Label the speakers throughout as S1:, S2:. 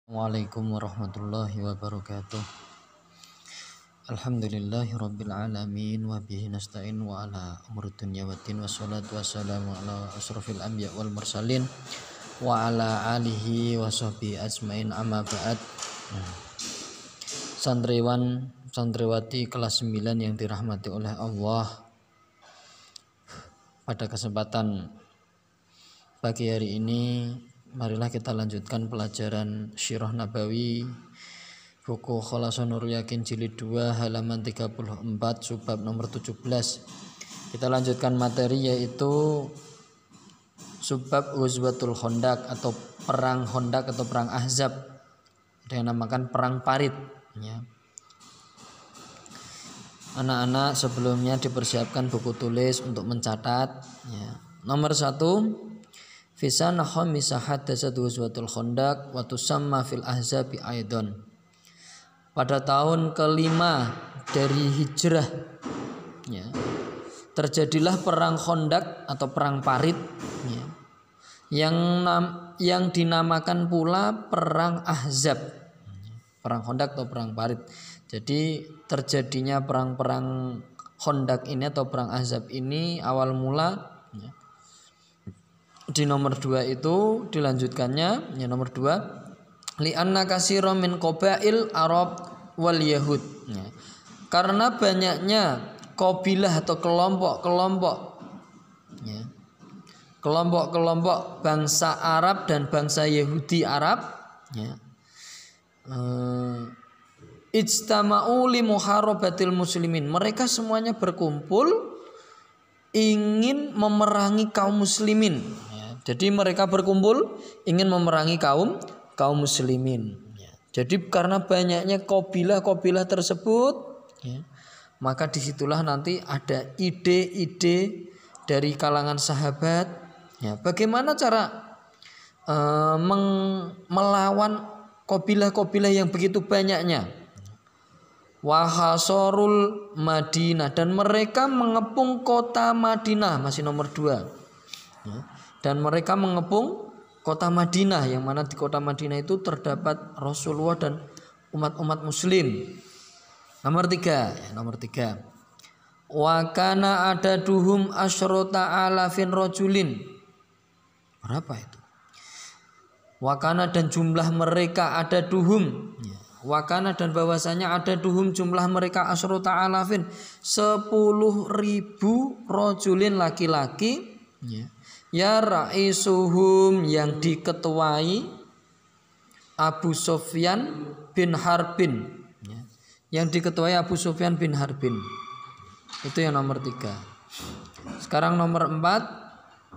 S1: Assalamualaikum warahmatullahi wabarakatuh. Alhamdulillahirabbil alamin wa bihi nasta'in wa ala umuri dunya waddin wassalatu wassalamu ala asrofil anbiya wal mursalin wa ala alihi wa sahbihi ajmain amma ba'd. Santriwan santriwati kelas 9 yang dirahmati oleh Allah, pada kesempatan pagi hari ini marilah kita lanjutkan pelajaran Sirah Nabawi buku Khulasan Nurul Yakin jilid 2 halaman 34 subbab nomor 17. Kita lanjutkan materi yaitu subbab Ghazwatul Khandaq atau perang Khandaq atau perang Ahzab, ada yang namakan perang Parit ya. Anak-anak sebelumnya dipersiapkan buku tulis untuk mencatat ya. Nomor 1, Fisana khamisa hadasat Ghazwatul Khandaq wa tusamma fil ahzabi aidon. Pada tahun kelima dari hijrah ya, terjadilah perang Khandaq atau perang Parit ya, yang dinamakan pula perang Ahzab. Perang Khandaq atau perang Parit. Jadi terjadinya perang-perang Khandaq ini atau perang Ahzab ini awal mula ya, di nomor 2 itu dilanjutkannya ya, nomor 2 li'anna katsiran min qabail Arab wal Yahud ya. Karena banyaknya kabilah atau kelompok-kelompok ya, kelompok-kelompok bangsa Arab dan bangsa Yahudi Arab ya, ijtama'u li muharabatil muslimin. Mereka semuanya berkumpul ingin memerangi kaum muslimin. Jadi mereka berkumpul ingin memerangi kaum muslimin. Jadi karena banyaknya kabilah tersebut, ya, maka disitulah nanti ada ide-ide dari kalangan sahabat. Ya, bagaimana cara melawan kabilah yang begitu banyaknya? Wahasarul Madinah, dan mereka mengepung kota Madinah, masih nomor 2. Ya. Dan mereka mengepung kota Madinah, yang mana di kota Madinah itu terdapat Rasulullah dan umat-umat muslim. Nomor 3. Wa kana adaduhum asyrota alafin rajulin. Berapa itu? Wa kana, dan jumlah mereka adaduhum. Wa kana, dan bahwasanya adaduhum jumlah mereka asyrota alafin 10.000 rajulin laki-laki. Ya raisuhum, yang diketuai Abu Sufyan bin Harbin ya. Yang diketuai Abu Sufyan bin Harbin. Itu yang nomor 3. Sekarang nomor 4,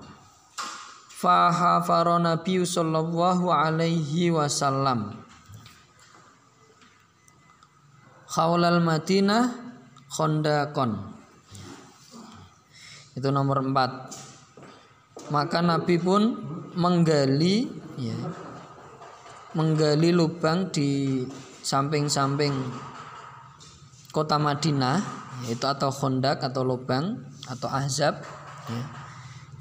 S1: fahafara Nabi sallallahu alaihi wasallam khaulal Madinah khandaqon. Itu nomor 4. Maka Nabi pun menggali lubang di samping-samping kota Madinah, yaitu atau Khandaq atau lubang atau Ahzab ya.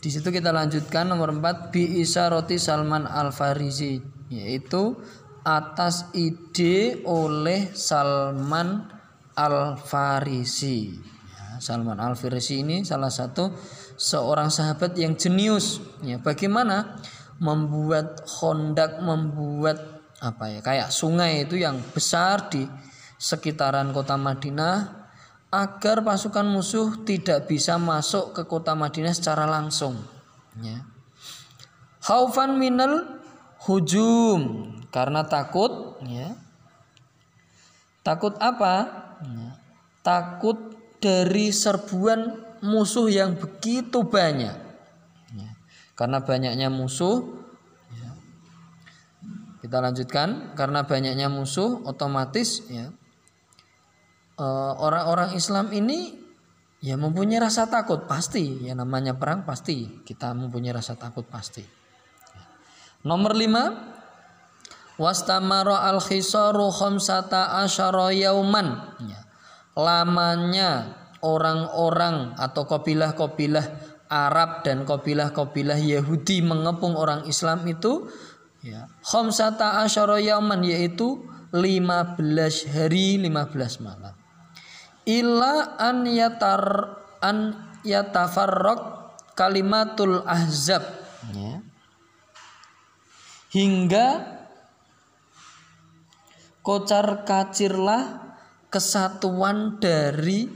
S1: Di situ kita lanjutkan nomor 4, bi isaroti Salman Al-Farisi, yaitu atas ide oleh Salman Al-Farisi ya. Salman Al-Farisi ini salah satu seorang sahabat yang jenius ya, bagaimana membuat Khandaq, membuat kayak sungai itu yang besar di sekitaran kota Madinah agar pasukan musuh tidak bisa masuk ke kota Madinah secara langsung ya. Khaufan minal hujum, karena takut ya. Takut apa? Ya. Takut dari serbuan musuh yang begitu banyak ya. Karena banyaknya musuh ya. Kita lanjutkan, karena banyaknya musuh otomatis ya, orang-orang Islam ini ya mempunyai rasa takut pasti ya, namanya perang pasti kita mempunyai rasa takut pasti ya. Nomor 5, wastamara al-khisaru khamsata asyara yauman ya. Lamanya orang-orang atau kabilah-kabilah Arab dan kabilah-kabilah Yahudi mengepung orang Islam itu ya, khamsata asyara yauman, yaitu 15 hari 15 malam. Illa an yatafarraq kalimatul ahzab, ya. Hingga kocar kacirlah kesatuan dari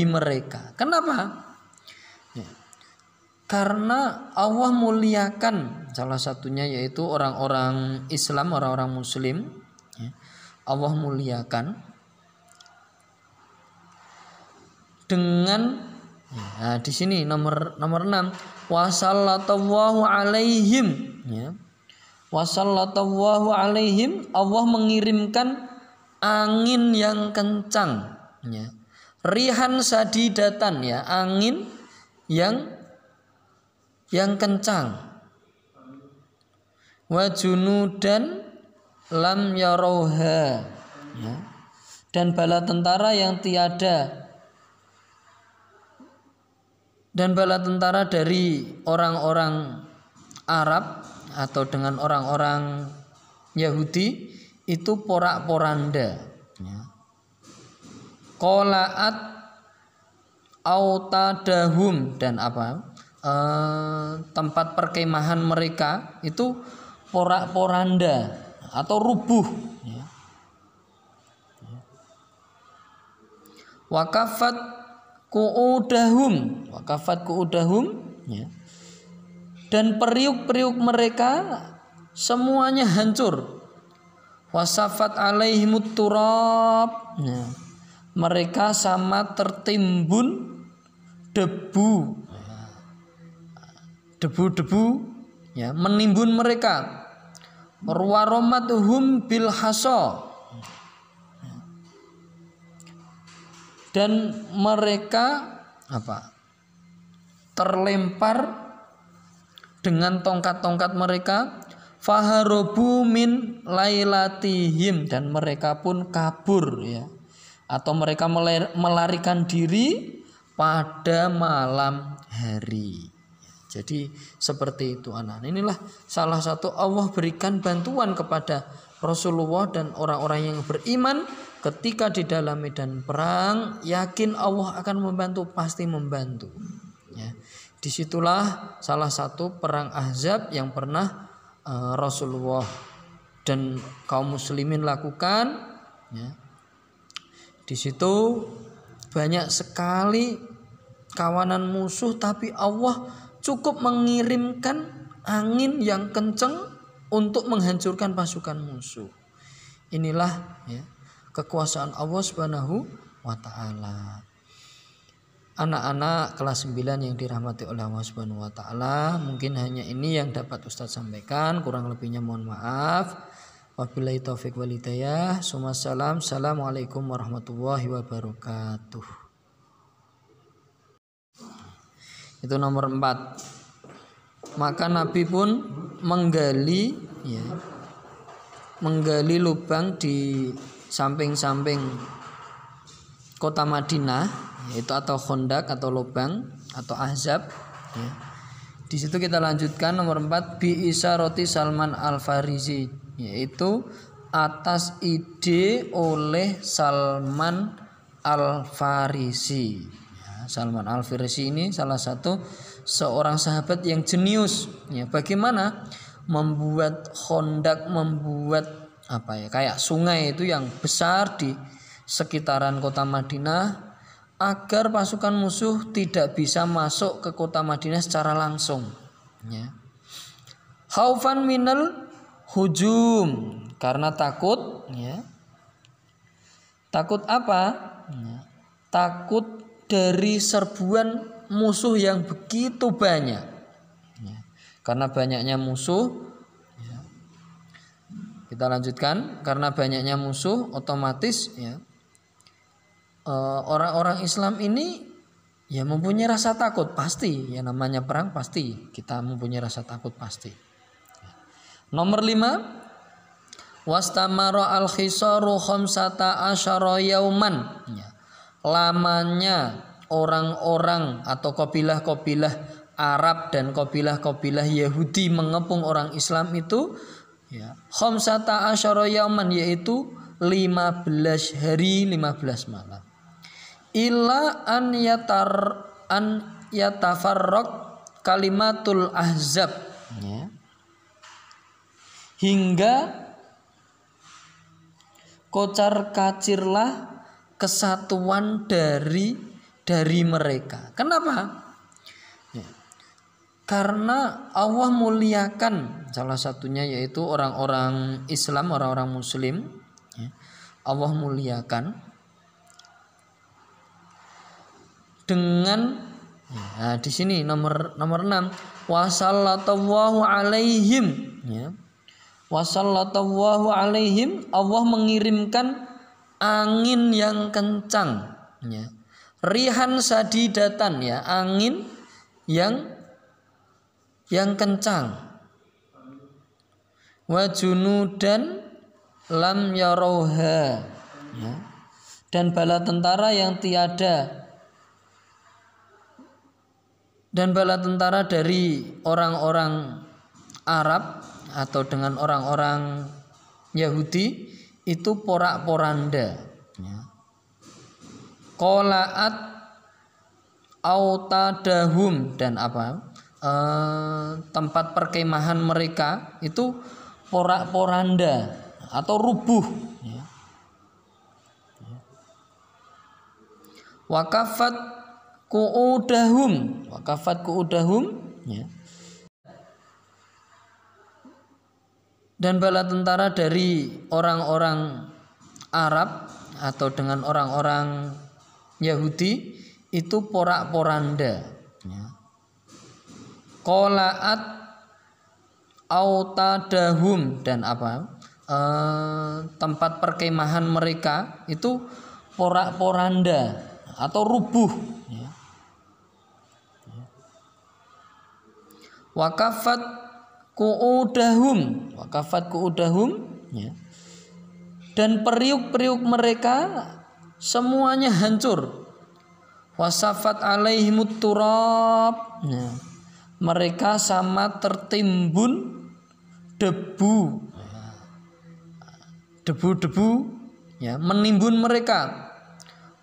S1: mereka. Kenapa? Ya. Karena Allah muliakan salah satunya, yaitu orang-orang Islam, orang-orang Muslim. Ya. Allah muliakan dengan, ya, di sini nomor 6, wasallallahu alaihim, ya. Wasallallahu alaihim, Allah mengirimkan angin yang kencang, ya. Rihan sadidatan, ya, angin yang kencang. Wa junudan lam yarauha, ya. Dan bala tentara yang tiada, dan bala tentara dari orang-orang Arab atau dengan orang-orang Yahudi itu porak-poranda, ya. Qolaat autadahum, dan tempat perkemahan mereka itu porak-poranda atau rubuh, ya. Wakafat ku'udahum, ya. Dan periuk-periuk mereka semuanya hancur. Wasafat alaihimut turab, ya. Mereka sama tertimbun debu, ya, menimbun mereka. Warwaromatuhum bil hasa, dan mereka terlempar dengan tongkat-tongkat mereka. Faharobu min lailatihim, dan mereka pun kabur, ya, atau mereka melarikan diri pada malam hari. Jadi seperti itu, anak. Inilah salah satu Allah berikan bantuan kepada Rasulullah dan orang-orang yang beriman ketika di dalam medan perang, yakin Allah akan membantu, pasti membantu, ya. Disitulah salah satu perang Ahzab yang pernah Rasulullah dan kaum muslimin lakukan, ya. Di situ banyak sekali kawanan musuh, tapi Allah cukup mengirimkan angin yang kencang untuk menghancurkan pasukan musuh. Inilah, ya, kekuasaan Allah Subhanahu wa taala. Anak-anak kelas 9 yang dirahmati oleh Allah Subhanahu wa taala, mungkin hanya ini yang dapat Ustaz sampaikan, kurang lebihnya mohon maaf. Wabillahi taufik wal hidayah. Assalamualaikum warahmatullahi wabarakatuh. Itu nomor 4. Maka Nabi pun menggali lubang di samping-samping kota Madinah, yaitu atau Khandaq atau lubang atau Ahzab, ya. Di situ kita lanjutkan nomor 4, bi isaroti Salman Al-Farisi, yaitu atas ide oleh Salman Al-Farisi, ya. Salman Al-Farisi ini salah satu seorang sahabat yang jenius, ya. Bagaimana membuat Khandaq, membuat kayak sungai itu yang besar di sekitaran kota Madinah, agar pasukan musuh tidak bisa masuk ke kota Madinah secara langsung, ya. Khaufan minal hujum, karena takut, ya. Takut apa? Ya. Takut dari serbuan musuh yang begitu banyak, ya. Karena banyaknya musuh, ya. Kita lanjutkan, karena banyaknya musuh otomatis, ya, orang-orang Islam ini, ya, mempunyai rasa takut pasti, ya, namanya perang pasti kita mempunyai rasa takut pasti. Nomor 5, wastamara al-khisaru khamsata asyara yauman, ya. Lamanya orang-orang atau kabilah-kabilah Arab dan kabilah-kabilah Yahudi mengepung orang Islam itu ya, khamsata asyara yauman, yaitu 15 hari 15 malam. Illa an yatafarraq kalimatul ahzab, ya. Hingga kocar kacirlah kesatuan dari mereka. Kenapa? Ya. Karena Allah muliakan, salah satunya yaitu orang-orang Islam, orang-orang Muslim. Ya. Allah muliakan dengan, ya, di sini nomor 6, wasallallahu alaihim, ya. Wasallallahu alaihim, Allah mengirimkan angin yang kencang, ya. Rihan sadidatan, ya, angin yang kencang. Wa junudan lam yarauha, ya. Dan bala tentara yang tiada, dan bala tentara dari orang-orang Arab atau dengan orang-orang Yahudi itu porak-poranda, ya. Qolaat autadahum, dan tempat perkemahan mereka itu porak-poranda atau rubuh, ya. Wakafat ku'udahum, ya. Dan bala tentara dari orang-orang Arab atau dengan orang-orang Yahudi itu porak-poranda, ya. Qolaat autadahum, dan tempat perkemahan mereka itu porak-poranda atau rubuh, ya. Wakafat ku'udahum, ya. Dan periuk-periuk mereka semuanya hancur. Wasafat alaihimut turab, ya. Mereka sama tertimbun debu, ya, menimbun mereka.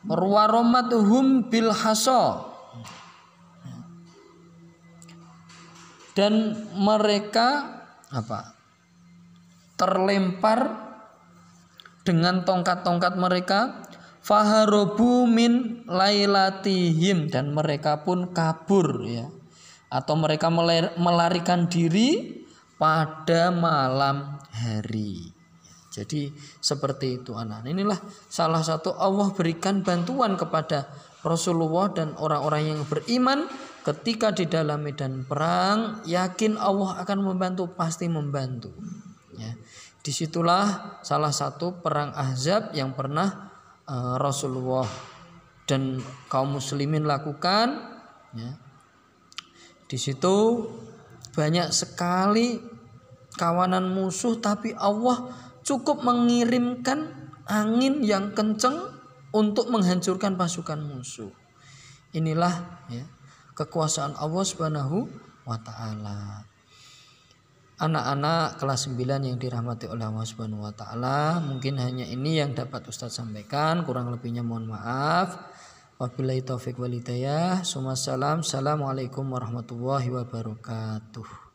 S1: Waromatuhum bil hasa, dan mereka terlempar dengan tongkat-tongkat mereka. Faharobu min lailatihim, dan mereka pun kabur, ya, atau mereka melarikan diri pada malam hari. Jadi seperti itu, anak. Inilah salah satu Allah berikan bantuan kepada Rasulullah dan orang-orang yang beriman ketika di dalam medan perang, yakin Allah akan membantu, pasti membantu, ya. Disitulah salah satu perang Ahzab yang pernah Rasulullah dan kaum muslimin lakukan, ya. Di situ banyak sekali kawanan musuh, tapi Allah cukup mengirimkan angin yang kencang untuk menghancurkan pasukan musuh. Inilah, ya, kekuasaan Allah Subhanahu wa taala. Anak-anak kelas 9 yang dirahmati oleh Allah Subhanahu wa taala, mungkin hanya ini yang dapat Ustaz sampaikan, kurang lebihnya mohon maaf. Wabillahi taufik wal hidayah. Assalamualaikum warahmatullahi wabarakatuh.